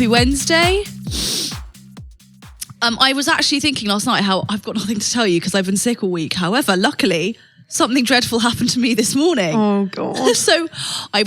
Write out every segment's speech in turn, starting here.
Happy Wednesday. I was actually thinking last night how I've got nothing to tell you because I've been sick all week. However, luckily, something dreadful happened to me this morning. Oh, God. So I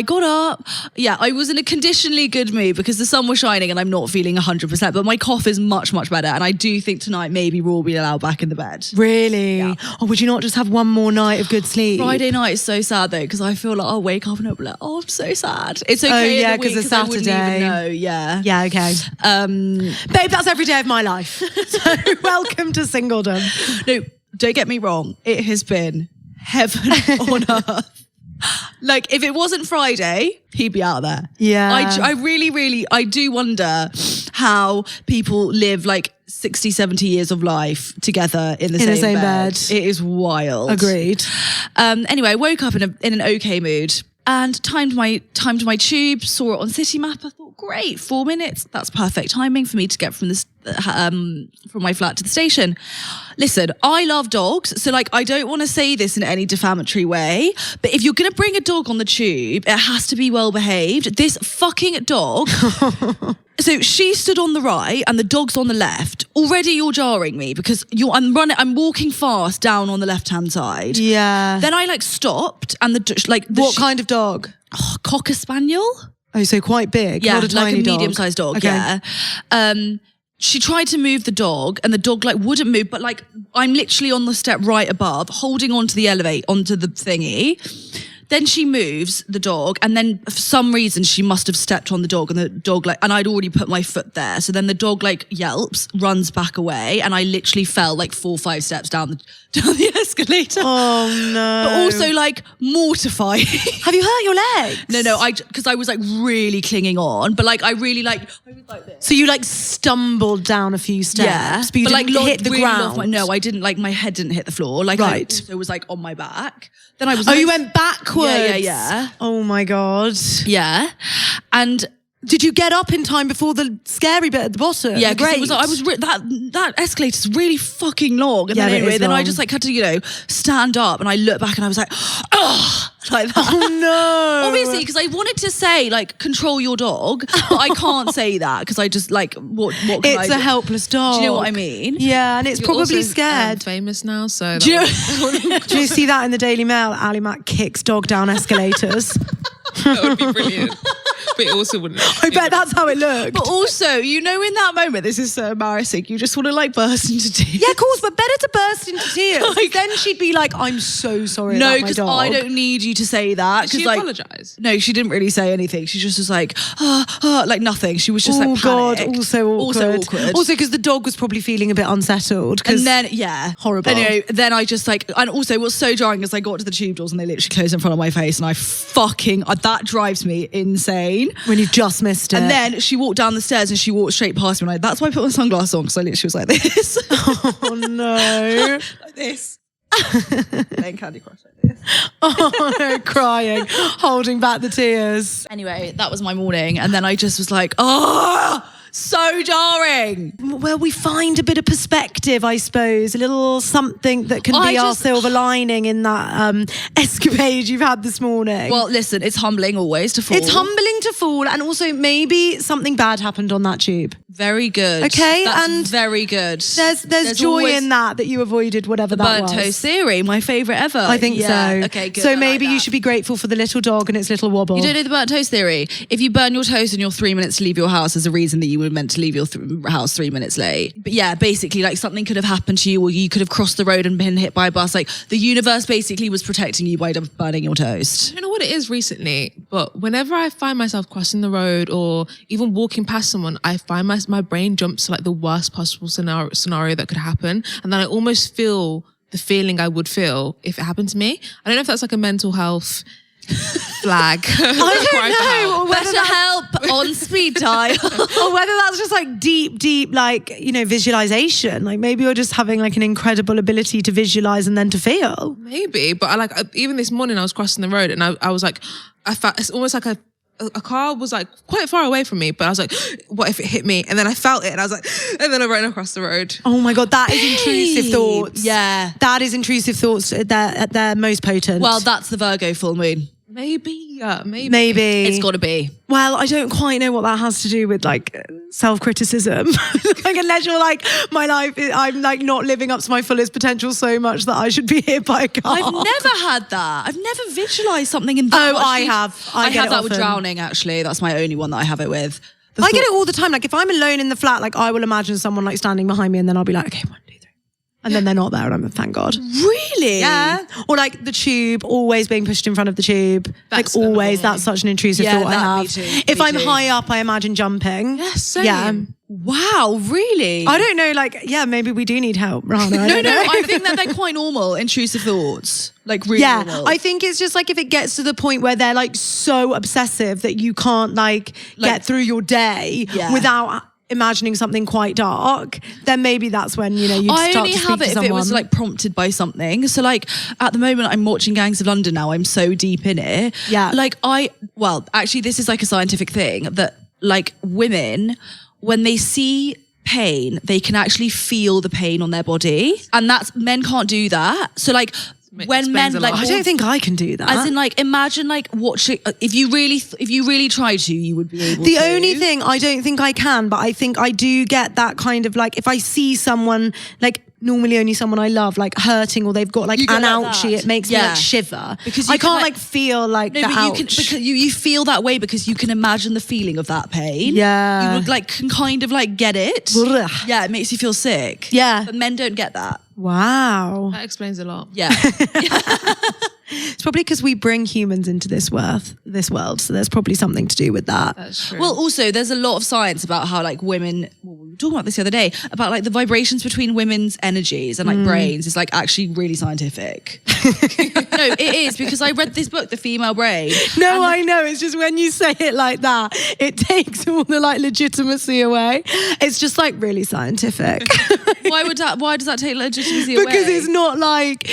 got up. Yeah, I was in a conditionally good mood because the sun was shining and I'm not feeling 100%, but my cough is much, much better. And I do think tonight maybe we'll be allowed back in the bed. Really? Yeah. Oh, would you not just have one more night of good sleep? Friday night is so sad though because I feel like I'll wake up and I'll be like, oh, I'm so sad. It's okay. Oh, yeah, because it's Saturday. I wouldn't even know. Yeah. Yeah, okay. Babe, that's every day of my life. So welcome to singledom. No, don't get me wrong. It has been heaven on earth. Like, if it wasn't Friday, he'd be out there. Yeah. I really, I do wonder how people live like 60, 70 years of life together in the same bed. It is wild. Agreed. Anyway, I woke up in an okay mood and timed my tube, saw it on City Map. I thought, great, 4 minutes. That's perfect timing for me to get from this from my flat to the station. Listen, I love dogs, so like I don't want to say this in any defamatory way, but if you're going to bring a dog on the tube, it has to be well behaved. This fucking dog. So she stood on the right and the dog's on the left. Already you're jarring me because I'm walking fast down on the left-hand side. Yeah. Then I like stopped and what kind of dog? Oh, Cocker Spaniel. Oh, so quite big. Yeah, not a tiny like a dog. medium-sized dog. Okay. Yeah. She tried to move the dog and the dog like wouldn't move, but like I'm literally on the step right above, holding onto the onto the thingy. Then she moves the dog and then for some reason she must have stepped on the dog and the dog and I'd already put my foot there. So then the dog yelps, runs back away and I literally fell 4 or 5 steps down the escalator. Oh no. But also mortifying. Have you hurt your legs? No, because I was really clinging on, but I really I was like this. So you stumbled down a few steps, Yeah, but you didn't hit the really ground. No, I didn't. My head didn't hit the floor. Right. I also was on my back. Then I was. Oh, you went backwards. Yeah. Oh my God. Yeah, and. Did you get up in time before the scary bit at the bottom? Yeah, because great. that escalator's really fucking long. And Yeah, then it is then I long. just had to stand up and I looked back and I was like, oh, like that. Oh no. Obviously, because I wanted to say control your dog, but I can't say that because I just what can It's I a do? helpless dog. Do you know what I mean? Yeah, and it's You're probably also, scared. famous now, so Do you, Do you see that in the Daily Mail? Ali Mac kicks dog down escalators. that would be brilliant. But it also wouldn't. I bet that's how it looked. But also, in that moment, this is so embarrassing. You just want to burst into tears. Yeah, of course, but better to burst into tears. Then she'd be like, I'm so sorry No, about my because dog. I don't need you to say that. Did she apologise? No, she didn't really say anything. She just was nothing. She was just Oh God, panicked. also awkward. Also because the dog was probably feeling a bit unsettled. And then, yeah. Horrible. Anyway, then I just and also what's so jarring is I got to the tube doors and they literally closed in front of my face and that drives me insane. When you've just missed it. And then she walked down the stairs and she walked straight past me and that's why I put my sunglasses on because I literally was like this. Oh no. Like this. Playing Candy Crush like this. Oh no, crying, holding back the tears. Anyway, that was my morning and then I just was like, oh, so jarring. Well, we find a bit of perspective, I suppose, a little something that can be our silver lining in that escapade you've had this morning. Well, listen, it's humbling always to fall. It's humbling to fall, and also maybe something bad happened on that tube. Very good. Okay, that's and very good. There's joy in that you avoided whatever that was. Burnt toast theory, my favourite ever. I think so. Okay, good. So maybe you should be grateful for the little dog and its little wobble. You don't know the burnt toast theory? If you burn your toast and you're 3 minutes to leave your house, there's a reason that you were meant to leave your house 3 minutes late. But yeah, basically something could have happened to you or you could have crossed the road and been hit by a bus. The universe basically was protecting you by burning your toast. I don't know what it is recently, but whenever I find myself crossing the road or even walking past someone, I find my brain jumps to the worst possible scenario that could happen. And then I almost feel the feeling I would feel if it happened to me. I don't know if that's a mental health flag. I don't know. Or whether Better help on speed dial. or whether that's just deep, visualization. Maybe you're just having an incredible ability to visualize and then to feel. Maybe, but even this morning I was crossing the road and I was I felt it's almost a car was quite far away from me, but I was like, what if it hit me? And then I felt it and I was and then I ran across the road. Oh my God, that is intrusive thoughts. Yeah. That is intrusive thoughts at their most potent. Well, that's the Virgo full moon. Maybe. It's got to be. Well, I don't quite know what that has to do with like self-criticism. Like unless you're like, my life, I'm like not living up to my fullest potential so much that I should be hit by a car. I've never had that. I've never visualised something in that. Oh, I have. I get have it that with often. drowning, actually. That's my only one that I have it with. I get it all the time. Like if I'm alone in the flat, like I will imagine someone like standing behind me and then I'll be like, okay, 1, 2, 3. And then they're not there and I'm like, thank God. Really? Yeah. Or like the tube, always being pushed in front of the tube. That's like always, annoying. That's such an intrusive thought I have. Me too. If Me I'm too. high up, I imagine jumping. Yes, same. Yeah. Wow, really? I don't know, like, yeah, maybe we do need help, Rana. I don't know. I think that they're quite normal, intrusive thoughts. Like really Yeah, normal. I think it's just like if it gets to the point where they're like so obsessive that you can't like get through your day without imagining something quite dark, then maybe that's when, you know, you I start only to speak have to it if someone. it was like prompted by something. So like at the moment I'm watching Gangs of London now. I'm so deep in it. Yeah. Like actually this is like a scientific thing that like women, when they see pain, they can actually feel the pain on their body. And men can't do that. So like when men explains a like lot. I don't think I can do that. as in like imagine like watching if you really tried to, you would be able The to. only thing I don't think I can, but I think I do get that kind of like if I see someone like normally only someone I love like hurting or they've got like You go an like ouchie, that. it makes me Yeah. like shiver Because you I can, can't like- like feel like No, the but ouch. you can because you feel that way because you can imagine the feeling of that pain. Yeah. You would like can kind of like get it. Ugh. Yeah, it makes you feel sick. Yeah. But men don't get that. Wow. That explains a lot. Yeah. It's probably because we bring humans into this world, so there's probably something to do with that. That's true. Well, also there's a lot of science about how like women, we were talking about this the other day, about like the vibrations between women's energies and like brains is like actually really scientific. No, it is because I read this book, The Female Brain. No, I know. It's just when you say it like that, it takes all the like legitimacy away. It's just like really scientific. Why does that take legitimacy away? Because it's not like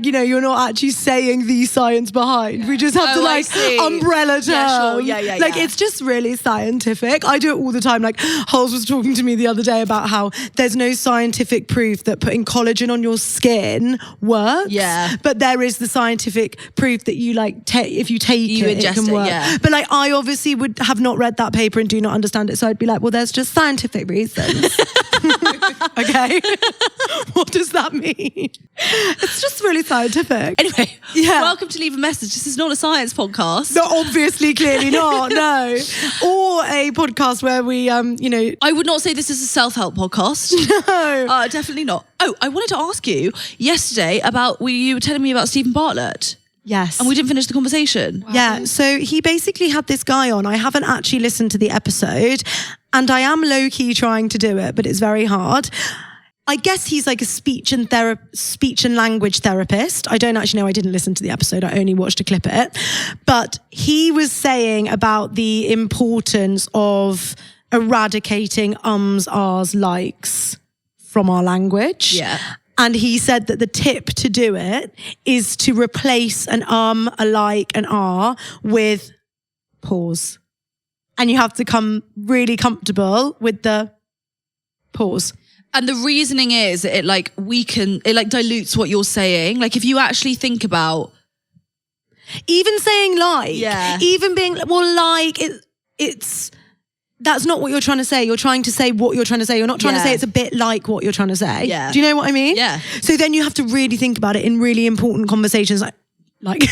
you know, you're not actually saying the science behind. We just have to Oh, I like see. umbrella term. Yeah, sure. Yeah, Like yeah. it's just really scientific. I do it all the time. Like Holes was talking to me the other day about how there's no scientific proof that putting collagen on your skin works. Yeah. But there is the scientific proof that you like if you take You it, ingest it can it, work. yeah. But like I obviously would have not read that paper and do not understand it. So I'd be like, well, there's just scientific reasons. Okay. What does that mean? It's just really scientific. Anyway, Yeah. welcome to Leave a Message. This is not a science podcast. No, obviously, clearly not, no. Or a podcast where we, you know, I would not say this is a self-help podcast. no. Definitely not. Oh, I wanted to ask you yesterday about, you were telling me about Stephen Bartlett Yes. and we didn't finish the conversation. Yeah, so he basically had this guy on. I haven't actually listened to the episode and I am low-key trying to do it, but it's very hard. I guess he's like a speech and language therapist. I don't actually know. I didn't listen to the episode. I only watched a clip of it. But he was saying about the importance of eradicating ums, ahs, likes from our language. Yeah. And he said that the tip to do it is to replace an a like, an ah with pause. And you have to come really comfortable with the pause. And the reasoning is it like dilutes what you're saying. Like if you actually think about, Even saying like, Yeah. even being, well, like, it's, that's not what you're trying to say. You're trying to say what you're trying to say. You're not trying to Yeah. say it's a bit like what you're trying to say. Yeah. Do you know what I mean? Yeah. So then you have to really think about it in really important conversations. Like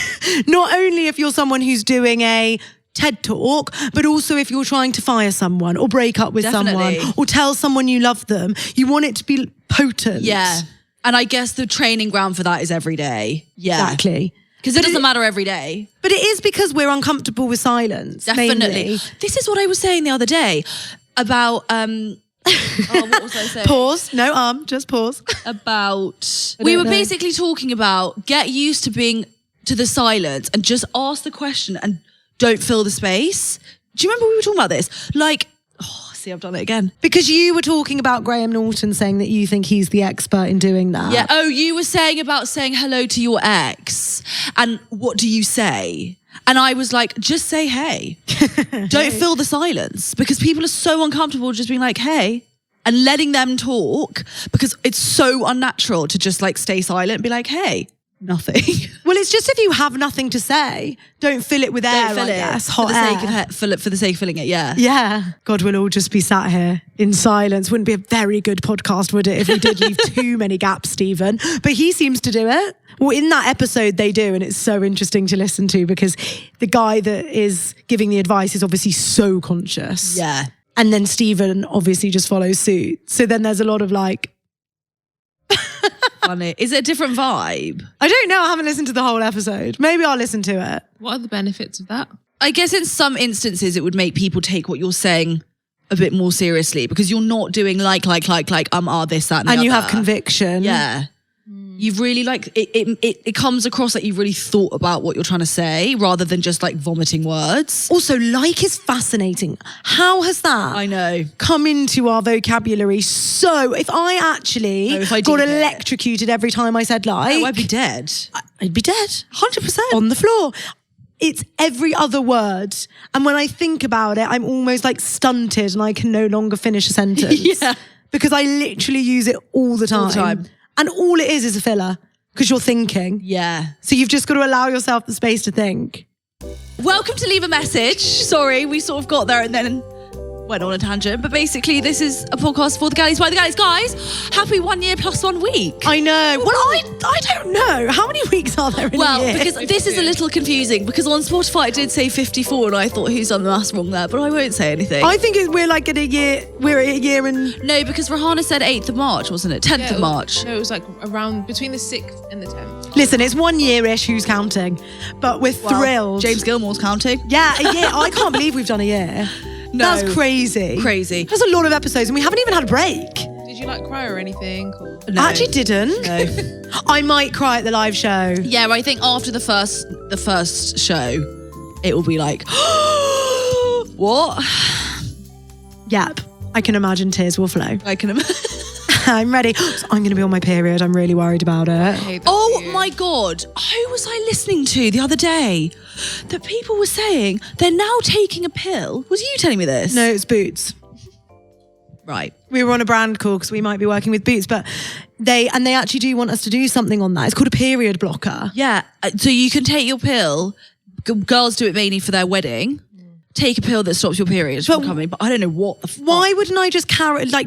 not only if you're someone who's doing a TED talk, but also if you're trying to fire someone or break up with Definitely. someone or tell someone you love them, you want it to be potent. yeah. And I guess the training ground for that is every day. Yeah. Exactly. Because it doesn't matter every day. But it is because we're uncomfortable with silence. Definitely. Mainly. This is what I was saying the other day about, what was I saying? Pause. No, just pause. About, I we don't were know. basically talking about get used to being to the silence and just ask the question and don't fill the space. Do you remember we were talking about this? Like, see, I've done it again. Because you were talking about Graham Norton saying that you think he's the expert in doing that. Yeah. Oh, you were saying about saying hello to your ex and what do you say? And I was like, just say hey. Don't fill the silence because people are so uncomfortable just being like, hey, and letting them talk because it's so unnatural to just like stay silent and be like, hey. nothing. Well, it's just if you have nothing to say, don't fill it with air, Don't fill I guess. for Hot the air. sake of for the sake of filling it. Yeah. Yeah. God, we'll all just be sat here in silence. Wouldn't be a very good podcast, would it, if we did leave too many gaps, Stephen? But he seems to do it. Well, in that episode, they do, and it's so interesting to listen to because the guy that is giving the advice is obviously so conscious. Yeah. And then Stephen obviously just follows suit. So then there's a lot of like... Funny. Is it a different vibe? I don't know. I haven't listened to the whole episode. Maybe I'll listen to it. What are the benefits of that? I guess in some instances it would make people take what you're saying a bit more seriously because you're not doing like, this, that, and the And you other. have conviction. Yeah. You've really it comes across like you've really thought about what you're trying to say rather than just like vomiting words. Also, like is fascinating. How has that I know. come into our vocabulary? So if I actually No, if I got deep it. electrocuted every time I said like, Oh, I'd be dead. I'd be dead. 100%. On the floor. It's every other word. And when I think about it, I'm almost like stunted and I can no longer finish a sentence. Yeah. Because I literally use it all the time. All the time. And all it is a filler because you're thinking. Yeah. So you've just got to allow yourself the space to think. Welcome to Leave a Message. Sorry, we sort of got there and then went on a tangent. But basically, this is a podcast for the galleys by the galleys. Guys, happy 1 year plus 1 week. I know. Well, I don't know. How many weeks are there in a year? Because this is a little confusing because on Spotify it did say 54 and I thought who's done the maths wrong there, but I won't say anything. I think we're like at a year. We're at a year and... No, because Rahana said 8th of March, wasn't it? 10th of March. No, it was like around between the 6th and the 10th. Listen, it's 1 year-ish, who's counting? But we're thrilled. James Gilmore's counting. Yeah, a year. I can't believe we've done a year. No. That's crazy. Crazy. That's a lot of episodes and we haven't even had a break. Did you like cry or anything? Or? No. I actually didn't. No. I might cry at the live show. Yeah, I think after the first show, it will be like, what? Yep. I can imagine tears will flow. I can imagine. I'm ready. So I'm going to be on my period. I'm really worried about it. Hate that Oh for you. my God. Who was I listening to the other day? That people were saying they're now taking a pill. Was you telling me this? No, it's Boots. Right. We were on a brand call because we might be working with Boots, but they actually do want us to do something on that. It's called a period blocker. Yeah. So you can take your pill. Girls do it mainly for their wedding. Take a pill that stops your periods from coming. But I don't know what the fuck. Why wouldn't I just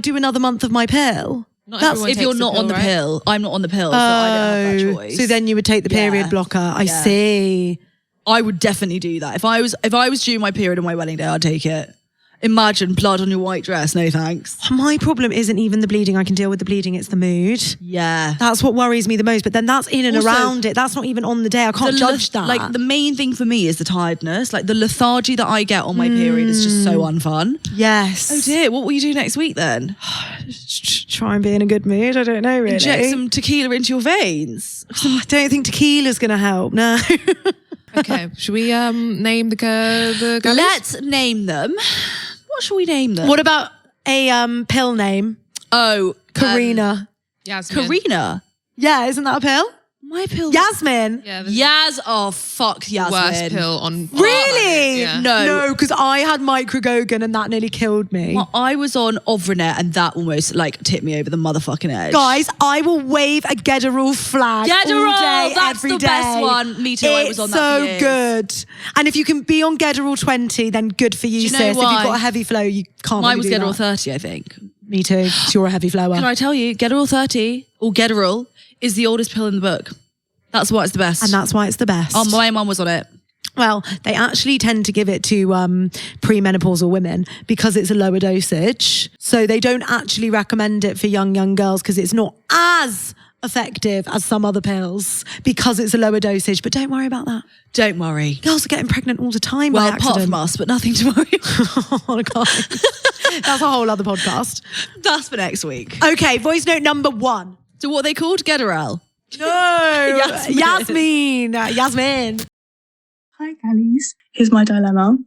do another month of my pill? Not That's everyone If you're takes not the on the right? pill, I'm not on the pill, so I don't have that choice. So then you would take the period Yeah. blocker. I Yeah. see. I would definitely do that. If I was due my period on my wedding day, I'd take it. Imagine blood on your white dress. No thanks. My problem isn't even the bleeding. I can deal with the bleeding. It's the mood. Yeah. That's what worries me the most. But then that's in and Also, around it. That's not even on the day. I can't judge that. Like the main thing for me is the tiredness. Like the lethargy that I get on my period is just so unfun. Yes. Oh dear, what will you do next week then? Try and be in a good mood. I don't know really. Inject some tequila into your veins. I don't think tequila's going to help. No. Okay, should we name the galleys? Let's name them. What shall we name them? What about a pill name? Oh, Karina. Yasmin. Karina. Yeah, isn't that a pill? My pill. Yasmin. Yeah, the Yaz. Oh fuck, Yasmin. worst pill on. Really? Yeah. No. because I had microgogan and that nearly killed me. Well, I was on Ovranet and that almost like tipped me over the motherfucking edge. Guys, I will wave a Gederal flag Gederal, all day, that's every the day. best one. Me too, I was on that for so years. good. And if you can be on Gederal 20, then good for you, you know sis. If why? you've got a heavy flow, you can't Mine really was do Gederal that. 30, I think. Me too, 'cause you're a heavy flower. Can I tell you, Gederal 30 or Gederal is the oldest pill in the book. That's why it's the best. And that's why it's the best. Oh, my mum was on it. Well, they actually tend to give it to premenopausal women because it's a lower dosage. So they don't actually recommend it for young girls because it's not as effective as some other pills because it's a lower dosage. But don't worry about that. Don't worry. Girls are getting pregnant all the time Well, by apart accident. from us, but nothing to worry about. Oh, God. That's a whole other podcast. That's for next week. Okay, voice note number 1. So what are they called? Gederal. No, Yasmin. Yasmin. Hi, Gallies. Here's my dilemma.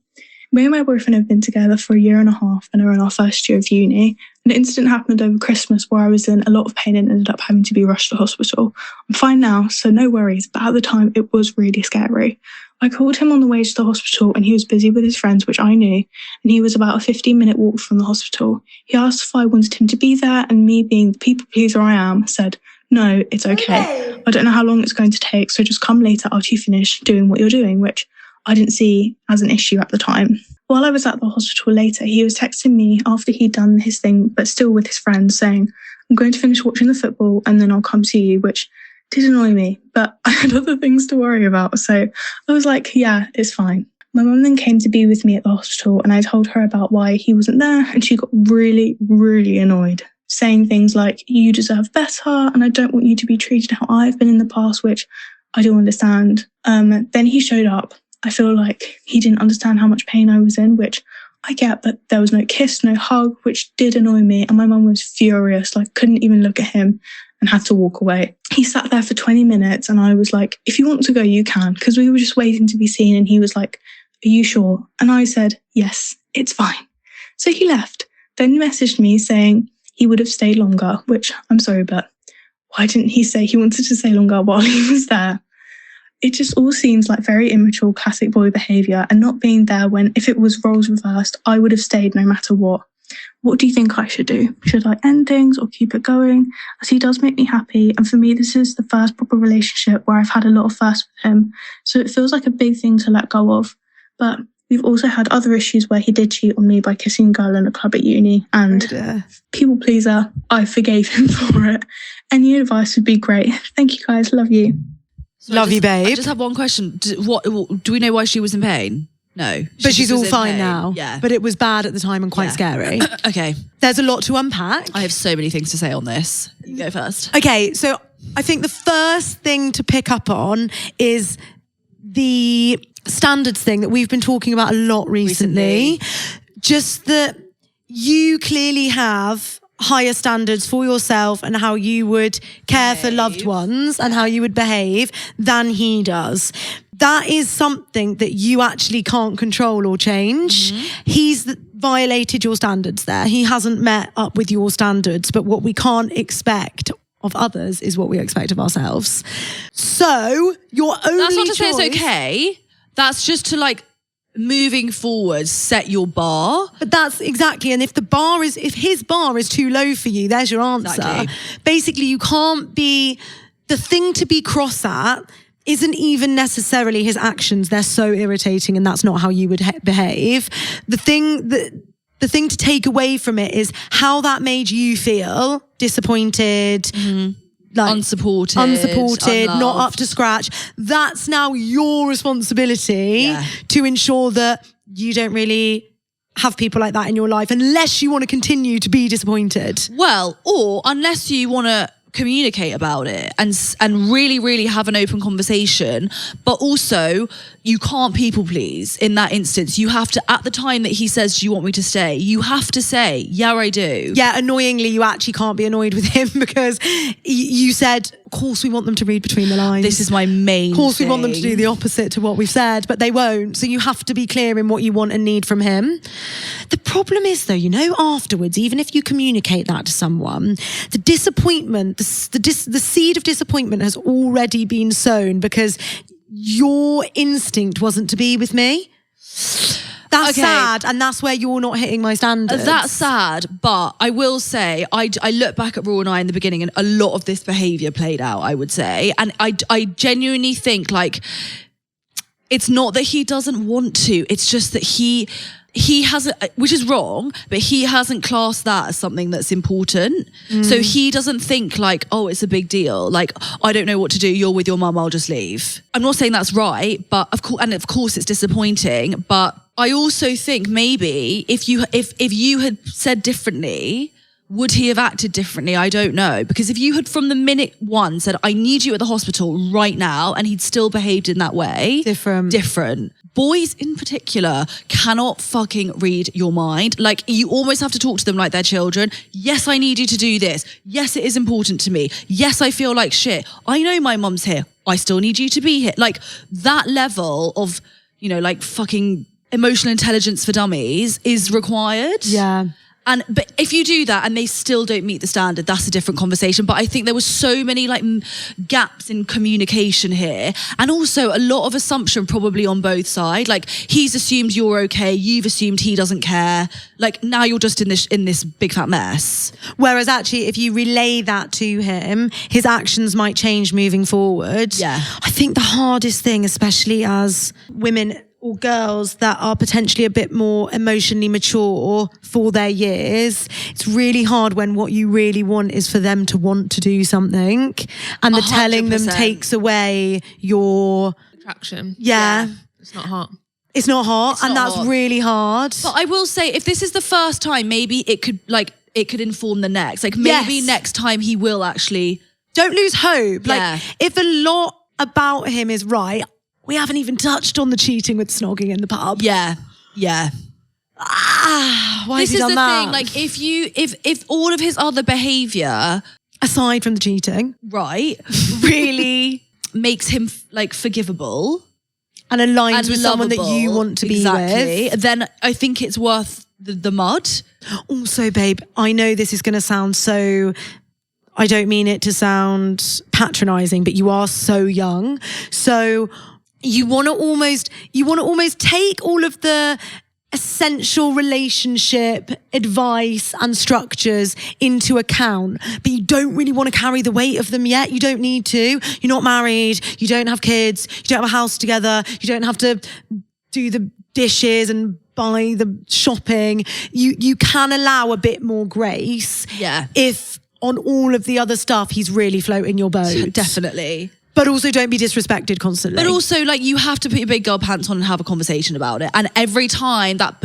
Me and my boyfriend have been together for a year and a half and are in our first year of uni. An incident happened over Christmas where I was in a lot of pain and ended up having to be rushed to hospital. I'm fine now, so no worries, but at the time it was really scary. I called him on the way to the hospital and he was busy with his friends, which I knew, and he was about a 15-minute walk from the hospital. He asked if I wanted him to be there and me, being the people pleaser I am, said, no, it's okay. I don't know how long it's going to take, so just come later after you finish doing what you're doing, which I didn't see as an issue at the time. While I was at the hospital later, he was texting me after he'd done his thing, but still with his friends, saying, I'm going to finish watching the football and then I'll come see you, which did annoy me, but I had other things to worry about. So I was like, yeah, it's fine. My mum then came to be with me at the hospital and I told her about why he wasn't there, and she got really, really annoyed, saying things like, you deserve better and I don't want you to be treated how I've been in the past, which I do understand. Then he showed up. I feel like he didn't understand how much pain I was in, which I get, but there was no kiss, no hug, which did annoy me. And my mum was furious, like couldn't even look at him and had to walk away. He sat there for 20 minutes and I was like, if you want to go, you can, because we were just waiting to be seen. And he was like, are you sure? And I said, yes, it's fine. So he left, then messaged me saying he would have stayed longer, which I'm sorry, but why didn't he say he wanted to stay longer while he was there? It just all seems like very immature classic boy behaviour, and not being there when, if it was roles reversed, I would have stayed no matter what. What do you think I should do? Should I end things or keep it going? As he does make me happy, and for me this is the first proper relationship where I've had a lot of firsts with him, so it feels like a big thing to let go of. But we've also had other issues where he did cheat on me by kissing a girl in a club at uni, and people pleaser, I forgave him for it. Any advice would be great. Thank you guys, love you. Love you, babe. I just have one question. Do we know why she was in pain? No. But she's all fine pain. now. Yeah. But it was bad at the time and quite scary. Okay. There's a lot to unpack. I have so many things to say on this. You go first. Okay, so I think the first thing to pick up on is the standards thing that we've been talking about a lot recently. Just that you clearly have higher standards for yourself and how you would care for loved ones and how you would behave than he does. That is something that you actually can't control or change. He's violated your standards there. He hasn't met up with your standards, but what we can't expect of others is what we expect of ourselves. So your only That's not to say choice, it's okay. That's just to like moving forward, set your bar. But that's exactly, and if his bar is too low for you, there's your answer. Exactly. Basically, you can't be, the thing to be cross at isn't even necessarily his actions. They're so irritating and that's not how you would behave. The thing to take away from it is how that made you feel disappointed, like unsupported, not up to scratch. That's now your responsibility to ensure that you don't really have people like that in your life unless you want to continue to be disappointed. Well, or unless you want to communicate about it and really, really have an open conversation. But also, you can't people please in that instance. You have to, at the time that he says, do you want me to stay? You have to say, yeah, I do. Yeah, annoyingly, you actually can't be annoyed with him because you said, of course we want them to read between the lines. This is my main Of course thing. we want them to do the opposite to what we've said, but they won't. So you have to be clear in what you want and need from him. The problem is though, afterwards, even if you communicate that to someone, the disappointment, the seed of disappointment has already been sown because your instinct wasn't to be with me. That's sad, and that's where you're not hitting my standards. That's sad, but I will say, I look back at Raw and I in the beginning and a lot of this behaviour played out, I would say. And I genuinely think, like, it's not that he doesn't want to, it's just that he hasn't, which is wrong, but he hasn't classed that as something that's important. So he doesn't think like, oh, it's a big deal. Like, I don't know what to do. You're with your mum, I'll just leave. I'm not saying that's right, but of course it's disappointing. But I also think maybe if you had said differently, would he have acted differently? I don't know. Because if you had from the minute one said, I need you at the hospital right now, and he'd still behaved in that way. Different. Boys in particular cannot fucking read your mind. Like, you almost have to talk to them like they're children. Yes, I need you to do this. Yes, it is important to me. Yes, I feel like shit. I know my mum's here. I still need you to be here. Like, that level of, like fucking emotional intelligence for dummies is required. Yeah. But if you do that and they still don't meet the standard, that's a different conversation. But I think there was so many like gaps in communication here, and also a lot of assumption probably on both sides. Like he's assumed you're okay, you've assumed he doesn't care. Like now you're just in this big fat mess. Whereas actually, if you relay that to him, his actions might change moving forward. Yeah. I think the hardest thing, especially as women or girls that are potentially a bit more emotionally mature for their years, it's really hard when what you really want is for them to want to do something, and the telling them 100%. takes away your Attraction. yeah. It's not hot. It's not hot, It's and not that's hot. really hard. But I will say, if this is the first time, maybe it could inform the next. Like maybe Yes. next time he will actually. Don't lose hope. Yeah. Like if a lot about him is right, we haven't even touched on the cheating with snogging in the pub. Yeah. Why This has he is done the that? thing. Like if all of his other behaviour, aside from the cheating, right, really makes him like forgivable and aligns and with someone that you lovable, want to be exactly, with, then I think it's worth the mud. Also, babe, I know this is going to sound so, I don't mean it to sound patronizing, but you are so young. So you want to almost take all of the essential relationship advice and structures into account, but you don't really want to carry the weight of them yet. You don't need to. You're not married. You don't have kids. You don't have a house together. You don't have to do the dishes and buy the shopping. You can allow a bit more grace. Yeah. If on all of the other stuff, he's really floating your boat. Definitely. But also don't be disrespected constantly. But also, like, you have to put your big girl pants on and have a conversation about it. And every time that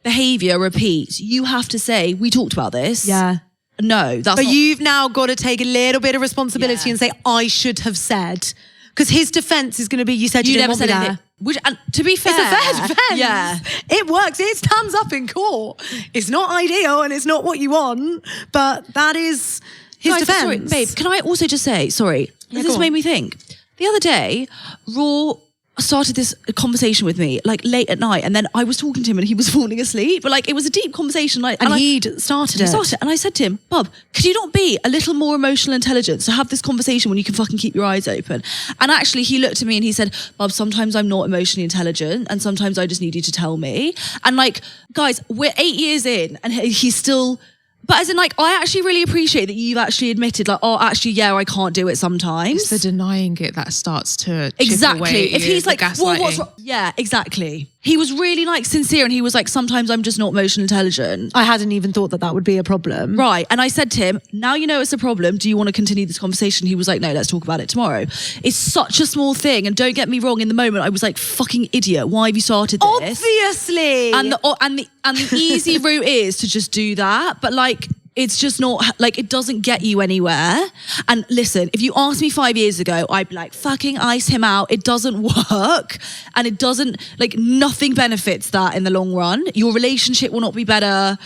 behaviour repeats, you have to say, we talked about this. Yeah. No, that's But not. you've now got to take a little bit of responsibility Yeah. and say, I should have said. Because his defence is going to be, you said you didn't never want said me anything. there. Which, and to be fair, It's a fair defence. Yeah. It works. It stands up in court. It's not ideal and it's not what you want, but that is his Guys, defence. sorry, babe, can I also just say, sorry, Yeah, this go made on. me think. The other day, Raw started this conversation with me, like late at night, and then I was talking to him and he was falling asleep, but like it was a deep conversation. Like, And he'd started it. And I said to him, Bob, could you not be a little more emotional intelligence to have this conversation when you can fucking keep your eyes open? And actually he looked at me and he said, Bob, sometimes I'm not emotionally intelligent and sometimes I just need you to tell me. And like, guys, we're 8 years in and he's still... But as in, like, I actually really appreciate that you've actually admitted, like, oh, actually, yeah, I can't do it sometimes. It's the denying it that starts to chip Exactly. away at If you, he's the like, well, what's gaslighting. wrong? Yeah, exactly. He was really like sincere and he was like, sometimes I'm just not emotionally intelligent. I hadn't even thought that would be a problem. Right. And I said to him, now you know it's a problem. Do you want to continue this conversation? He was like, no, let's talk about it tomorrow. It's such a small thing. And don't get me wrong, in the moment, I was like, fucking idiot. Why have you started this? Obviously. And the easy route is to just do that. But like, it's just not, like, it doesn't get you anywhere. And listen, if you asked me 5 years ago, I'd be like, fucking ice him out. It doesn't work. And it doesn't, like, nothing benefits that in the long run. Your relationship will not be better.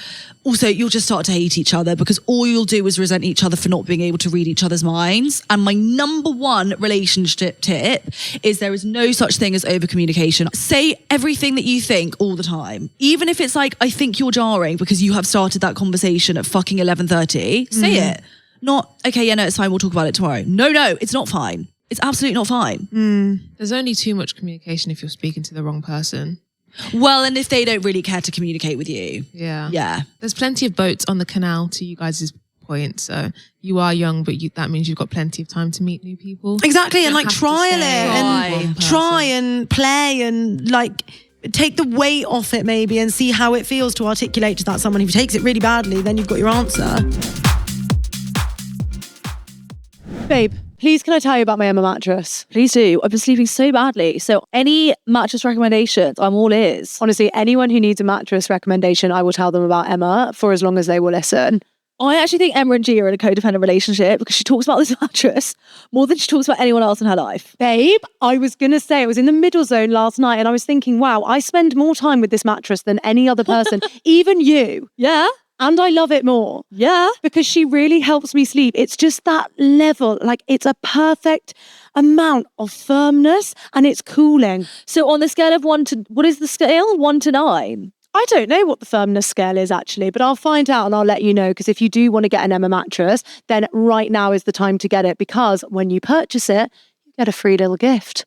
Also, you'll just start to hate each other because all you'll do is resent each other for not being able to read each other's minds. And my number one relationship tip is there is no such thing as over communication. Say everything that you think all the time. Even if it's like, I think you're jarring because you have started that conversation at fucking 11:30, say it. Not, okay, yeah, no, it's fine, we'll talk about it tomorrow. No, it's not fine. It's absolutely not fine. There's only too much communication if you're speaking to the wrong person. Well, and if they don't really care to communicate with you. Yeah. Yeah. There's plenty of boats on the canal, to you guys' point. So you are young, but that means you've got plenty of time to meet new people. Exactly. You And don't like have to trial it stay and with one try person. and play and like take the weight off it maybe and see how it feels to articulate to that someone. If he takes it really badly, then you've got your answer. Babe, please can I tell you about my Emma mattress? Please do. I've been sleeping so badly. So any mattress recommendations, I'm all ears. Honestly, anyone who needs a mattress recommendation, I will tell them about Emma for as long as they will listen. I actually think Emma and Gia are in a codependent relationship because she talks about this mattress more than she talks about anyone else in her life. Babe, I was going to say, I was in the middle zone last night and I was thinking, wow, I spend more time with this mattress than any other person, even you. Yeah? And I love it more. Yeah? Because she really helps me sleep. It's just that level, like it's a perfect amount of firmness and it's cooling. So on the scale of 1 to, what is the scale? 1 to 9? I don't know what the firmness scale is actually, but I'll find out and I'll let you know, because if you do want to get an Emma mattress, then right now is the time to get it, because when you purchase it, you get a free little gift.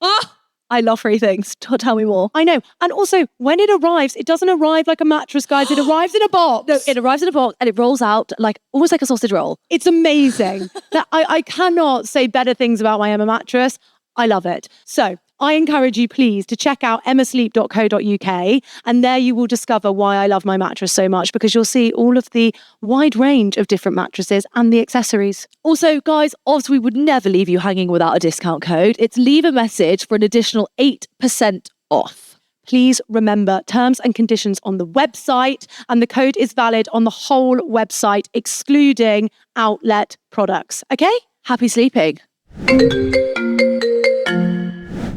Oh, I love free things. Tell me more. I know. And also, when it arrives, it doesn't arrive like a mattress, guys. It arrives in a box. No, it arrives in a box and it rolls out like almost like a sausage roll. It's amazing. I cannot say better things about my Emma mattress. I love it. So I encourage you, please, to check out emmasleep.co.uk, and there you will discover why I love my mattress so much, because you'll see all of the wide range of different mattresses and the accessories. Also, guys, obviously, we would never leave you hanging without a discount code. It's leave a message for an additional 8% off. Please remember terms and conditions on the website, and the code is valid on the whole website, excluding outlet products. Okay? Happy sleeping.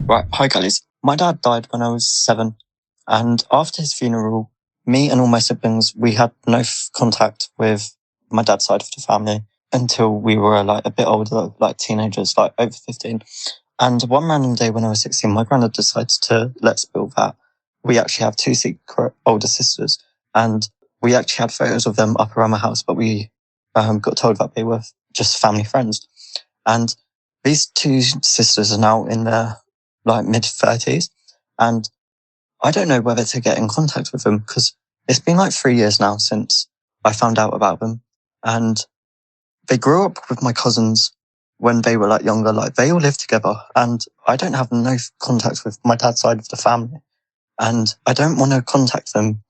Right, hi guys. My dad died when I was 7, and after his funeral, me and all my siblings, we had no contact with my dad's side of the family until we were like a bit older, like teenagers, like over 15. And one random day when I was 16, my granddad decided to let's build that. We actually have 2 secret older sisters, and we actually had photos of them up around my house, but we got told that they were just family friends. And these 2 sisters are now in their like mid-30s, and I don't know whether to get in contact with them, because it's been like 3 years now since I found out about them, and they grew up with my cousins when they were like younger, like they all lived together, and I don't have no contact with my dad's side of the family, and I don't want to contact them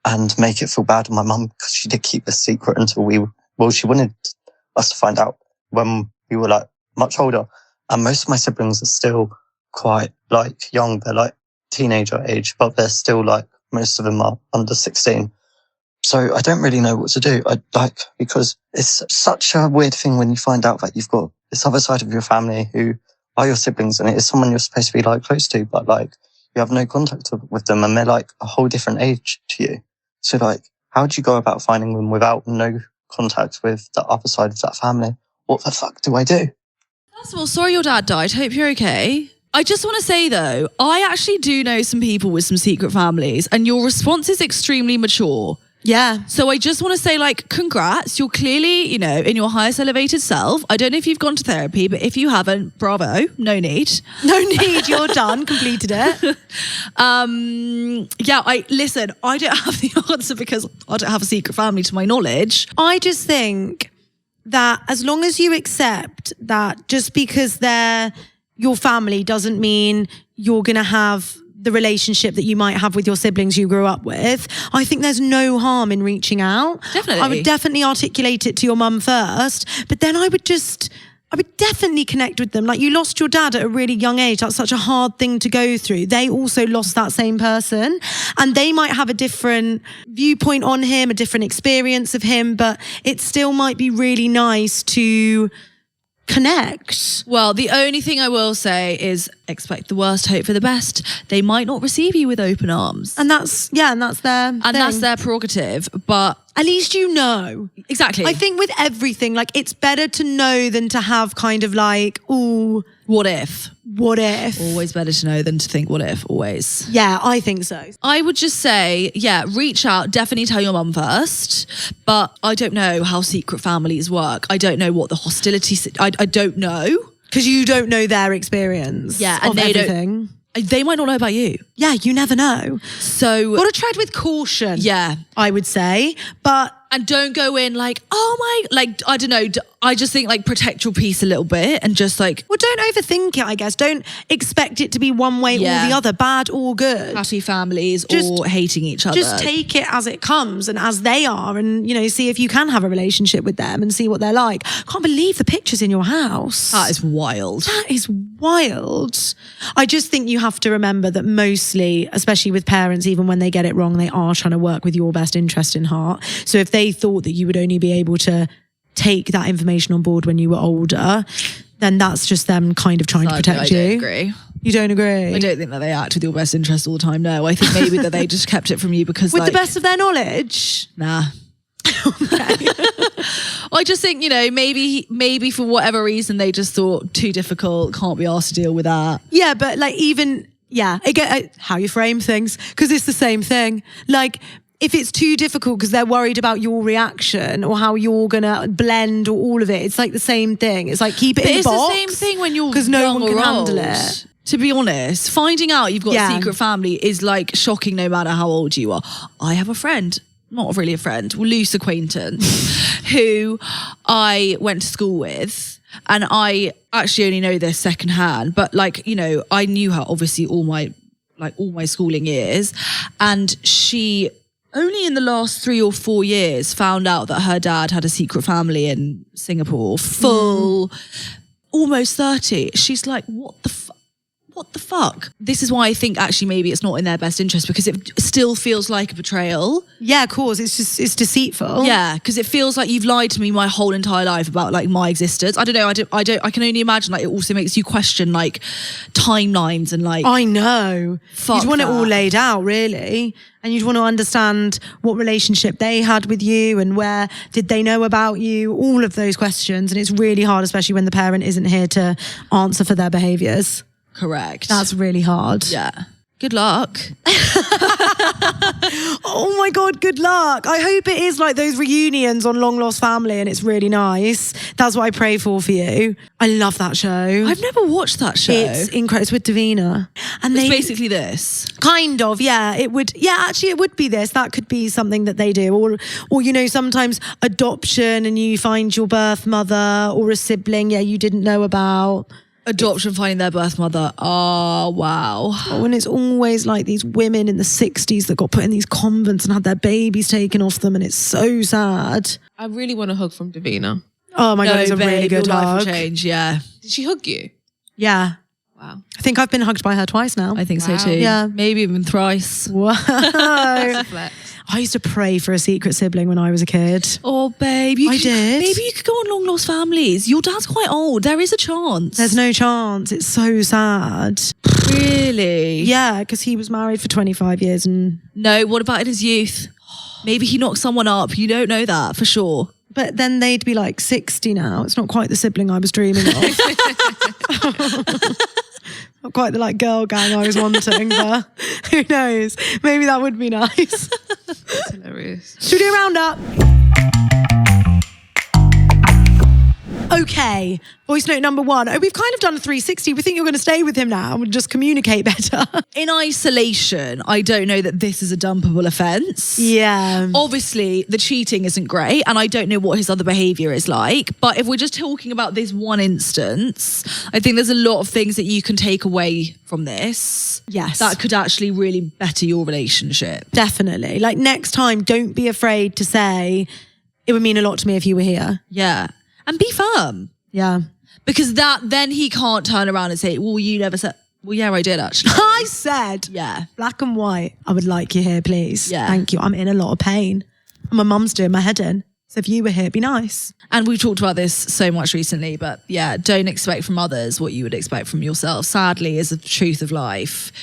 and make it feel bad on my mum, because she did keep this secret until she wanted us to find out when we were like much older, and most of my siblings are still quite like young. They're like teenager age, but they're still like, most of them are under 16. So I don't really know what to do. Because it's such a weird thing when you find out that you've got this other side of your family who are your siblings, and it is someone you're supposed to be like close to, but like you have no contact with them, and they're like a whole different age to you. So like, how do you go about finding them without no contact with the other side of that family? What the fuck do I do? first of all, sorry your dad died. Hope you're okay. I just want to say though, I actually do know some people with some secret families, and your response is extremely mature. Yeah. So I just want to say, like, congrats. You're clearly, you know, in your highest elevated self. I don't know if you've gone to therapy, but if you haven't, bravo. No need. No need. You're done. Completed it. Yeah, I don't have the answer because I don't have a secret family to my knowledge. I just think that as long as you accept that just because they're your family doesn't mean you're going to have the relationship that you might have with your siblings you grew up with, I think there's no harm in reaching out. Definitely. I would definitely articulate it to your mum first, but then I would definitely connect with them. Like, you lost your dad at a really young age. That's such a hard thing to go through. They also lost that same person, and they might have a different viewpoint on him, a different experience of him, but it still might be really nice to connect. Well, the only thing I will say is expect the worst, hope for the best. They might not receive you with open arms. And that's their prerogative, but at least you know. Exactly. I think with everything, like, it's better to know than to have kind of like, ooh, what if? What if? Always better to know than to think what if, always. Yeah, I think so. I would just say, yeah, reach out, definitely tell your mum first, but I don't know how secret families work. I don't know what the hostility, I don't know. Because you don't know their experience. Yeah, and of they everything. They might not know about you. Yeah, you never know. So got to tread with caution. Yeah, I would say, and don't go in like, oh my, like, I don't know. I just think, like, protect your peace a little bit and just like, well, don't overthink it, I guess. Don't expect it to be one way or the other, bad or good. happy families or hating each other. Just take it as it comes and as they are, and, you know, see if you can have a relationship with them and see what they're like. Can't believe the pictures in your house. That is wild. That is wild. I just think you have to remember that mostly, especially with parents, even when they get it wrong, they are trying to work with your best interest in heart. So if they thought that you would only be able to take that information on board when you were older, then that's just them kind of trying to protect you. I don't agree. You don't agree? I don't think that they act with your best interest all the time. No, I think maybe that they just kept it from you because with the best of their knowledge. Nah. Okay. I just think, you know, maybe for whatever reason they just thought too difficult, can't be asked to deal with that. Yeah, but like even Yeah, again, how you frame things, because it's the same thing. Like, if it's too difficult because they're worried about your reaction or how you're gonna blend or all of it, it's like the same thing. It's like keep it in the box. It's the same thing when you're because no young one can or handle old. it. To be honest, finding out you've got Yeah. a secret family is like shocking no matter how old you are. I have a friend, not really a friend, loose acquaintance, who I went to school with. And I actually only know this secondhand, but like, you know, I knew her obviously all my schooling years. And she only in the last 3 or 4 years found out that her dad had a secret family in Singapore, full, almost 30. She's like, what the fuck? This is why I think actually maybe it's not in their best interest, because it still feels like a betrayal. Yeah, of course. It's deceitful. Yeah, because it feels like you've lied to me my whole entire life about like my existence. I don't know. I can only imagine like it also makes you question like timelines and like. I know. Fuck You'd want it all that. laid out, really. And you'd want to understand what relationship they had with you and where did they know about you, all of those questions. And it's really hard, especially when the parent isn't here to answer for their behaviours. Correct. That's really hard. Yeah. Good luck. Oh my God, good luck. I hope it is like those reunions on Long Lost Family and it's really nice. That's what I pray for you. I love that show. I've never watched that show. It's incredible. It's with Davina. And It's they basically this. kind of, yeah. It would, yeah, actually it would be this. That could be something that they do. Or you know, sometimes adoption and you find your birth mother or a sibling, you didn't know about. Adoption, finding their birth mother. Oh, wow. Oh, and it's always like these women in the 60s that got put in these convents and had their babies taken off them, and it's so sad. I really want a hug from Davina. Oh my God, it's a babe, really good your life hug. will change, yeah. Did she hug you? Yeah. Wow. I think I've been hugged by her twice now. I think Wow. so too. Yeah. Maybe even thrice. Whoa. Flex. I used to pray for a secret sibling when I was a kid. Oh, babe. I did. Maybe you could go on Long Lost Families. Your dad's quite old. There is a chance. There's no chance. It's so sad. Really? Yeah, because he was married for 25 years and... No, what about in his youth? Maybe he knocked someone up. You don't know that for sure. But then they'd be like 60 now. It's not quite the sibling I was dreaming of. Not quite the like girl gang I was wanting, but who knows? Maybe that would be nice. That's hilarious. Should we do a roundup? Okay, voice note number 1. Oh, we've kind of done a 360. We think you're going to stay with him now and just communicate better. In isolation, I don't know that this is a dumpable offence. Yeah. Obviously, the cheating isn't great, and I don't know what his other behaviour is like. But if we're just talking about this one instance, I think there's a lot of things that you can take away from this. Yes. That could actually really better your relationship. Definitely. Like next time, don't be afraid to say, it would mean a lot to me if you were here. Yeah. And be firm. Yeah. Because then he can't turn around and say, well, you never said, well, yeah, I did actually. I said, Yeah. black and white, I would like you here, please. Yeah. Thank you. I'm in a lot of pain. And my mum's doing my head in. So if you were here, it'd be nice. And we've talked about this so much recently, but yeah, don't expect from others what you would expect from yourself. Sadly, is the truth of life.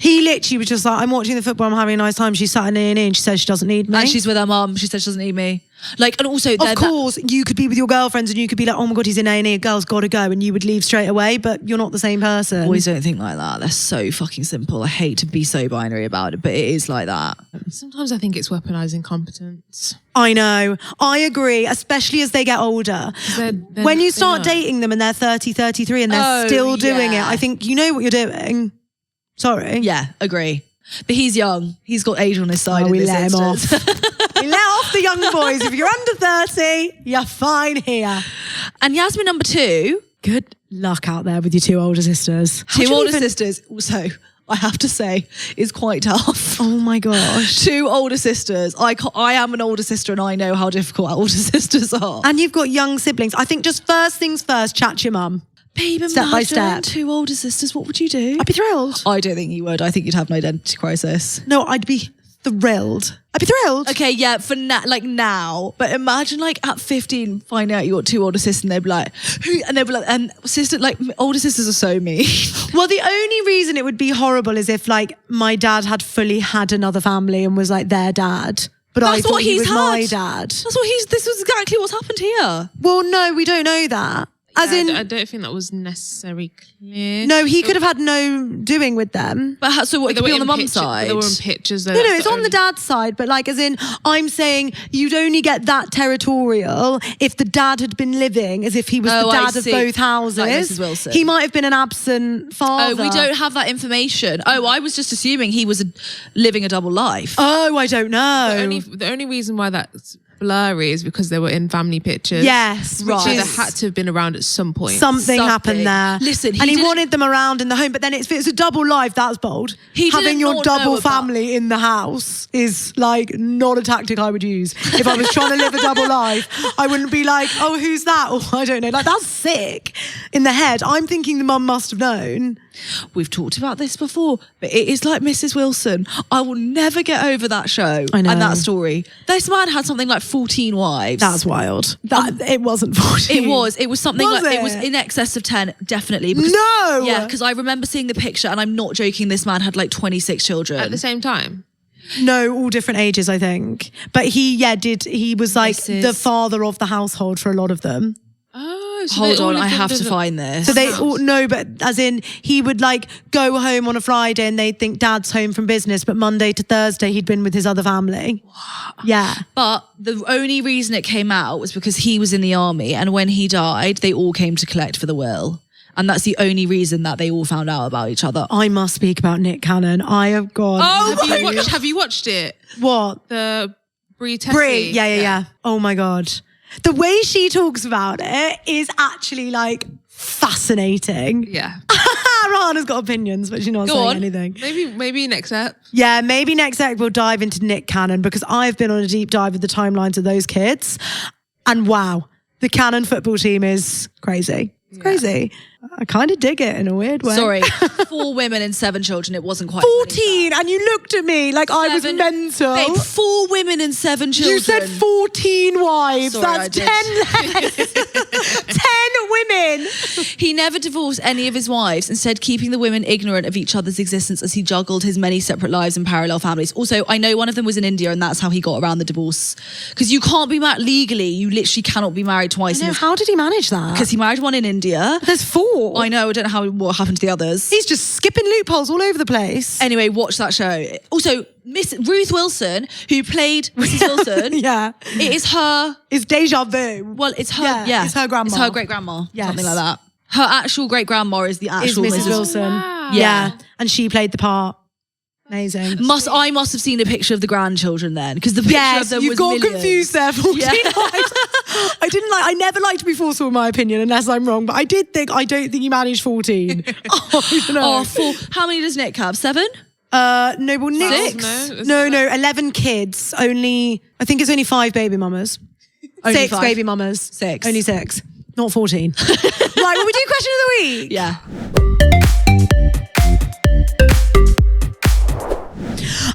He literally was just like, I'm watching the football, I'm having a nice time. She's sat in A&E and she says she doesn't need me. And she's with her mum. She said she doesn't need me. Like, and also, Of course, you could be with your girlfriends and you could be like, oh my God, he's in A&E, a girl's got to go. And you would leave straight away, but you're not the same person. boys don't think like that. They're so fucking simple. I hate to be so binary about it, but it is like that. Sometimes I think it's weaponizing competence. I know. I agree, especially as they get older. They're When you start thinner. dating them and they're 30, 33 and they're still doing it, yeah. I think you know what you're doing. Sorry. Yeah, agree. But he's young. He's got age on his side. Oh, in we this let him off. instance. We let off the young boys. If you're under 30, you're fine here. And Yasmin number 2. Good luck out there with your 2 older sisters. How do Two you older even- sisters. Also, I have to say, is quite tough. Oh my gosh. 2 older sisters. I am an older sister and I know how difficult older sisters are. And you've got young siblings. I think just first things first, chat to your mum. Babe, Step by imagine step. 2 older sisters. What would you do? I'd be thrilled. I don't think you would. I think you'd have an identity crisis. No, I'd be thrilled. I'd be thrilled. Okay, yeah, for now. But imagine like at 15 finding out you got 2 older sisters and they'd be like, who? And they'd be like, and sister, like older sisters are so mean. Well, the only reason it would be horrible is if like my dad had fully had another family and was like their dad. But I That's thought what he he's was had. my dad. This was exactly what's happened here. Well, no, we don't know that. As in, I don't think that was necessarily clear. no, he could have had no doing with them. But so what? It They could be were on the in mum's picture- side. They were in pictures. Though. No, That's it's the on the only- dad's side, but like, as in, I'm saying you'd only get that territorial if the dad had been living as if he was the Oh, I dad of see. both houses. Like Mrs. Wilson. He might have been an absent father. Oh, we don't have that information. Oh, I was just assuming he was living a double life. Oh, I don't know. The only reason why that's blurry is because they were in family pictures. Yes, Which right. they had to have been around at some point. Something happened there. Listen, and he didn't- wanted them around in the home, but then it's a double life. That's bold. He Having didn't your not double know about- family in the house is like not a tactic I would use. If I was trying to live a double life, I wouldn't be like, oh, who's that? Oh, I don't know. Like, that's sick in the head. I'm thinking the mum must have known. We've talked about this before, but it is like Mrs. Wilson. I will never get over that show I know. and that story. This man had something like 14 wives. That's wild. It wasn't 14. It was something Was like it was it? in excess of 10, definitely. Because, No! Yeah, because I remember seeing the picture, and I'm not joking. This man had like 26 children At the same time. No, all different ages, I think. But he was like Mrs. the father of the household for a lot of them. Oh, so Hold they all on, lived I have under to the- find this. So they all no, but as in he would like go home on a Friday and they'd think dad's home from business, but Monday to Thursday he'd been with his other family. Yeah. But the only reason it came out was because he was in the army, and when he died, they all came to collect for the will. And that's the only reason that they all found out about each other. I must speak about Nick Cannon. I have gone. Have you watched it? What? The Brie Tessie? Brie. Yeah. Oh my God. The way she talks about it is actually like fascinating. Yeah. Rahana's got opinions, but she's not Go saying on. anything. Maybe next up. Yeah, maybe next week we'll dive into Nick Cannon because I've been on a deep dive of the timelines of those kids. And wow, the Cannon football team is crazy. It's crazy. I kind of dig it in a weird way. Sorry, 4 women and 7 children. It wasn't quite as many as that. 14, and you looked at me like I was 7 mental. Babe, 4 women and 7 children. You said 14 wives. Sorry, I That's did. 10 less. 10 women. He never divorced any of his wives, instead keeping the women ignorant of each other's existence as he juggled his many separate lives and parallel families. Also, I know one of them was in India, and that's how he got around the divorce. Because you can't be married legally. You literally cannot be married twice. No, how did he manage that? Because he married one in India. There's 4. I know. I don't know what happened to the others. He's just skipping loopholes all over the place. Anyway, watch that show. Also, Miss Ruth Wilson, who played Mrs. Wilson. Yeah. It is her. It's deja vu. Well, it's her. Yeah, Yeah, it's her grandma. It's her great grandma. Yes. Something like that. Her actual great grandma is the Is actual Mrs. Wilson. Wow. Yeah. And she played the part. Amazing. I must have seen a picture of the grandchildren then, because the picture of Yes, them you was got millions. confused there. 14 Yeah. wives. I never like to be forceful in my opinion unless I'm wrong, but I don't think he managed 14. I don't know. Oh, 4. How many does Nick have? 7? No, well, Nick. 6? No, No, 11 kids. I think it's only 5 baby mamas. Only 6 5. baby mamas. 6. Only 6. Not 14. Right, will we do question of the week? Yeah.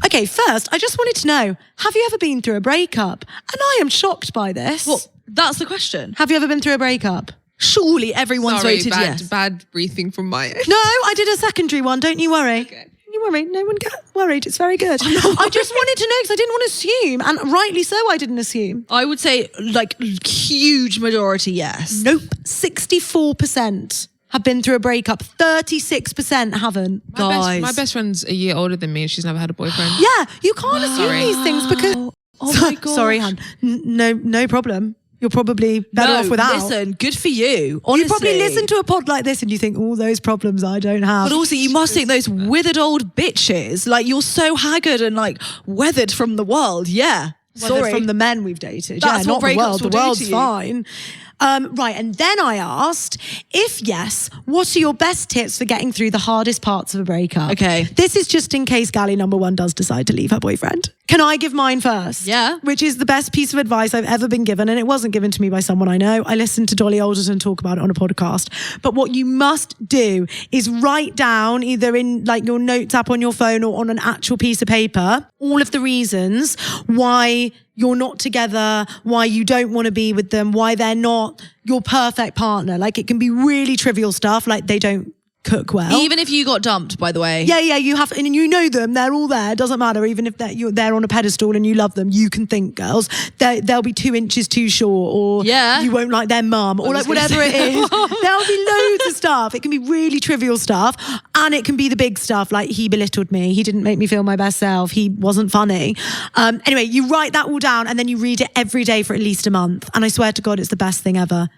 Okay, first, I just wanted to know, have you ever been through a breakup? And I am shocked by this. Well, that's the question. Have you ever been through a breakup? Surely everyone's Sorry, voted yes. bad briefing from my end. No, I did a secondary one. Don't you worry. Okay. Don't you worry. No one get worried. It's very good. I just wanted to know because I didn't want to assume. And rightly so, I didn't assume. I would say like huge majority yes. Nope. 64% have been through a breakup. 36% haven't. My best friend's a year older than me and she's never had a boyfriend. Yeah, you can't assume Sorry. these things because... Oh my God. Sorry, Han. No problem. You're probably better off without. Listen, good for you. Honestly. You probably listen to a pod like this and you think, all those problems I don't have. But also, you must think those withered old bitches. Like, you're so haggard and like weathered from the world. Yeah. Whether Sorry. from the men we've dated. That's yeah, what not the breakups world. will The do world's to you. fine. Right, and then I asked, if yes, what are your best tips for getting through the hardest parts of a breakup? Okay. This is just in case Gally number 1 does decide to leave her boyfriend. Can I give mine first? Yeah. Which is the best piece of advice I've ever been given, and it wasn't given to me by someone I know. I listened to Dolly Alderton talk about it on a podcast. But what you must do is write down, either in like your notes app on your phone or on an actual piece of paper, all of the reasons why you're not together, why you don't want to be with them, why they're not your perfect partner. Like, it can be really trivial stuff, like they don't cook well. Even if you got dumped, by the way. Yeah, you have, and you know them, they're all there, doesn't matter, even if they're on a pedestal and you love them, you can think, girls, they'll be 2 inches too short, or you won't like their mum, or like whatever it is. There'll be loads of stuff. It can be really trivial stuff, and it can be the big stuff, like he belittled me, he didn't make me feel my best self, he wasn't funny. Anyway, you write that all down and then you read it every day for at least a month, and I swear to God, it's the best thing ever.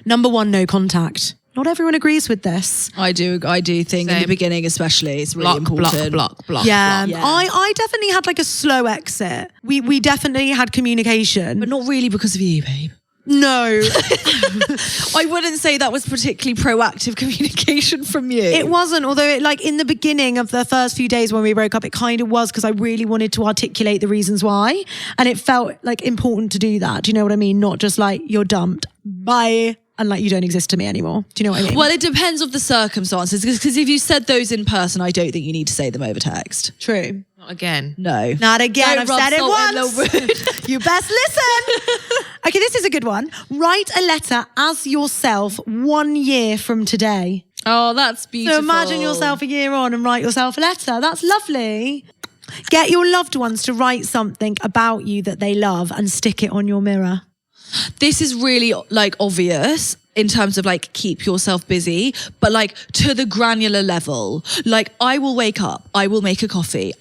Number 1, no contact. Not everyone agrees with this. I do think in the beginning especially, it's really important. Block. Yeah. I definitely had like a slow exit. We definitely had communication. But not really because of you, babe. No. I wouldn't say that was particularly proactive communication from you. It wasn't, although it, like in the beginning of the first few days when we broke up, it kind of was, because I really wanted to articulate the reasons why. And it felt like important to do that. Do you know what I mean? Not just like, you're dumped, bye, and like you don't exist to me anymore. Do you know what I mean? Well, it depends of the circumstances, because if you said those in person, I don't think you need to say them over text. True. Not again. No. Not again. Don't I've said it rub once. salt in the wound. You best listen. Okay, this is a good one. Write a letter as yourself 1 year from today. Oh, that's beautiful. So imagine yourself a year on and write yourself a letter. That's lovely. Get your loved ones to write something about you that they love and stick it on your mirror. This is really like obvious in terms of like keep yourself busy, but like to the granular level, like I will wake up, I will make a coffee.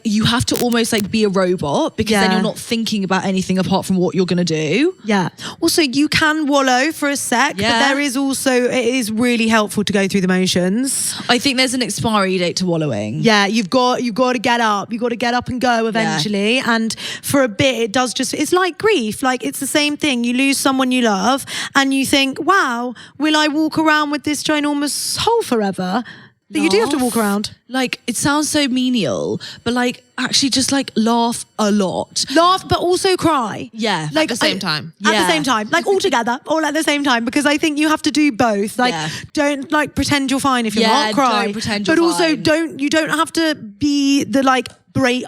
You have to almost like be a robot, because then you're not thinking about anything apart from what you're going to do. Yeah. Also, you can wallow for a sec, but there is also, it is really helpful to go through the motions. I think there's an expiry date to wallowing. Yeah, you've got to get up. You've got to get up and go eventually. Yeah. And for a bit, it does just, it's like grief. Like it's the same thing. You lose someone you love and you think, wow, will I walk around with this ginormous hole forever? But you do have to walk around. Like, it sounds so menial, but like, actually just like laugh a lot. Laugh, but also cry. Yeah. Like, At the same time. At the same time. Like all together, all at the same time. Because I think you have to do both. Like, don't like pretend you're fine if you're not, cry. Don't pretend you're but also fine. you don't have to be the like,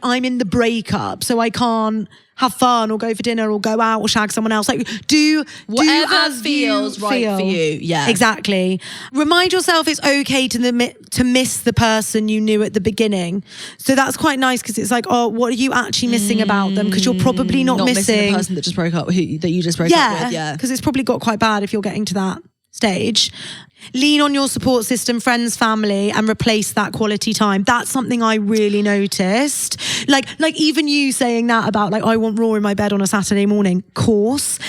I'm in the breakup, so I can't have fun or go for dinner or go out or shag someone else. Like do whatever feels right for you. Yeah, exactly. Remind yourself it's okay to miss the person you knew at the beginning. So that's quite nice, because it's like, oh, what are you actually missing about them? Because you're probably not missing the person that just broke up, that you just broke up with. Yeah, because it's probably got quite bad if you're getting to that stage. Lean on your support system, friends, family, and replace that quality time. That's something I really noticed. Like even you saying that about like, I want Raw in my bed on a Saturday morning. Course,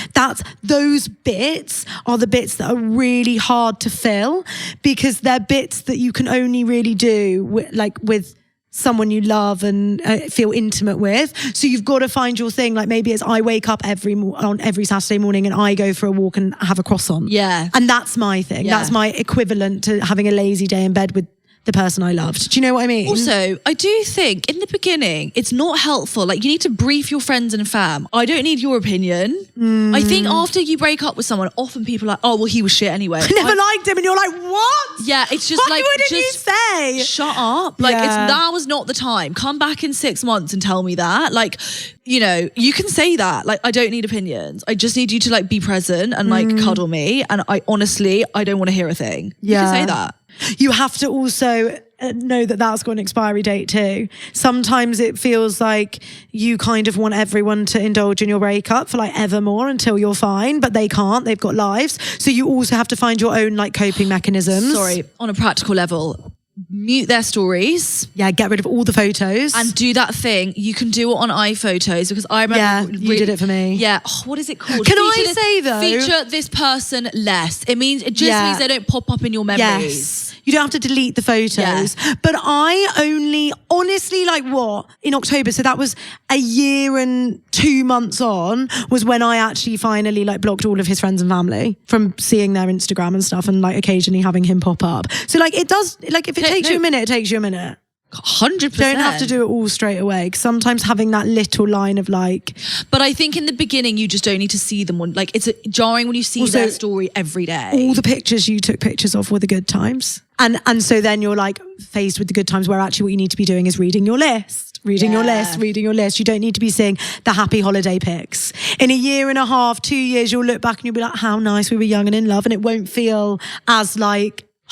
those bits are the bits that are really hard to fill, because they're bits that you can only really do with someone you love and feel intimate with. So you've got to find your thing. Like maybe it's I wake up on every Saturday morning and I go for a walk and have a croissant. Yeah. And that's my thing. Yeah. That's my equivalent to having a lazy day in bed with the person I loved. Do you know what I mean? Also, I do think in the beginning, it's not helpful. Like, you need to brief your friends and fam. I don't need your opinion. I think after you break up with someone, often people are like, oh, well, he was shit anyway. I never liked him. And you're like, what? Yeah, it's just Why wouldn't you say? Shut up. Like, now is not the time. Come back in 6 months and tell me that. Like, you know, you can say that. Like, I don't need opinions. I just need you to like be present and like cuddle me. And I honestly don't want to hear a thing. You can say that. You have to also know that that's got an expiry date too. Sometimes it feels like you kind of want everyone to indulge in your breakup for like evermore until you're fine, but they can't. They've got lives. So you also have to find your own like coping mechanisms. Sorry, on a practical level, mute their stories. Yeah, get rid of all the photos. And do that thing. You can do it on iPhotos, because I remember... Yeah, you did it for me. Yeah. Oh, what is it called? Can I say though? Feature this person less. It just means they don't pop up in your memories. Yes. You don't have to delete the photos. Yeah. But I only, honestly, in October, so that was a year and 2 months on, was when I actually finally blocked all of his friends and family from seeing their Instagram and stuff, and occasionally having him pop up. So it does, if it takes you a minute, it takes you a minute. 100%. Don't have to do it all straight away, because sometimes having that little line of But I think in the beginning you just don't need to see them on. It's jarring when you see their story every day. All the pictures you took pictures of were the good times, and so then you're faced with the good times, where actually what you need to be doing is reading your list. Reading your list. You don't need to be seeing the happy holiday pics. In a year and a half, 2 years, you'll look back and you'll be like, how nice we were young and in love, and it won't feel as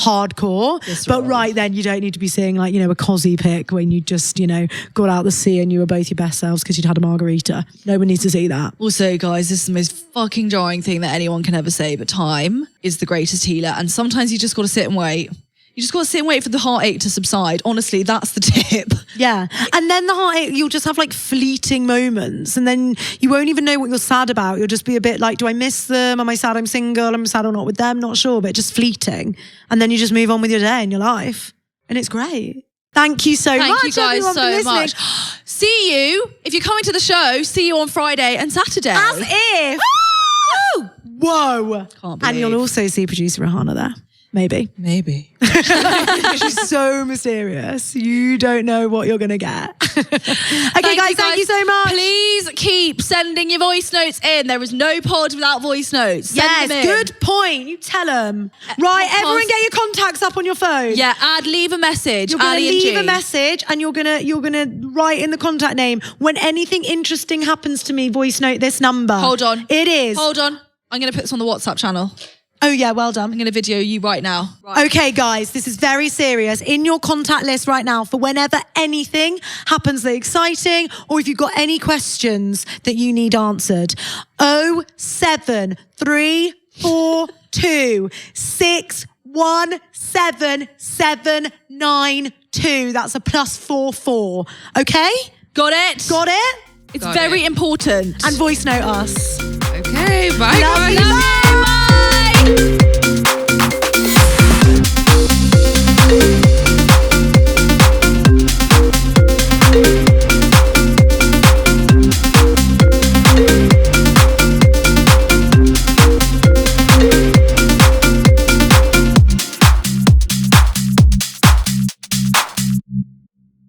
hardcore. Visceral. But right then, you don't need to be seeing like, a cosy pic when you just, got out the sea and you were both your best selves because you'd had a margarita. No one needs to see that. Also, guys, this is the most fucking jarring thing that anyone can ever say, but time is the greatest healer. And sometimes you just got to sit and wait. You just got to sit and wait for the heartache to subside. Honestly, that's the tip. Yeah. And then the heartache, you'll just have like fleeting moments and then you won't even know what you're sad about. You'll just be a bit like, do I miss them? Am I sad I'm single? Am I sad or not with them? Not sure, but just fleeting. And then you just move on with your day and your life. And it's great. Thank you so much, Thank you guys everyone, for so listening. much. See you, if you're coming to the show, see you on Friday and Saturday. As if. Whoa. Can't And you'll believe. also see producer Rahana there. Maybe. She's so mysterious. You don't know what you're going to get. Okay, guys, thank you so much. Please keep sending your voice notes in. There is no pod without voice notes. Send Yes, them in. good point. You tell them. Right, podcast. everyone get your contacts up on your phone. Yeah, leave a message. You're gonna Ali and leave G. a message and you're gonna write in the contact name. When anything interesting happens to me, voice note this number. Hold on. It is. Hold on. I'm going to put this on the WhatsApp channel. Oh yeah, well done. I'm going to video you right now. Right. Okay, guys, this is very serious. In your contact list right now for whenever anything happens that's exciting or if you've got any questions that you need answered. 07342 617792. That's a +44. Okay? Got it? Got it? It's Got very it. important. And voice note us. Okay, bye Love guys. you. Bye.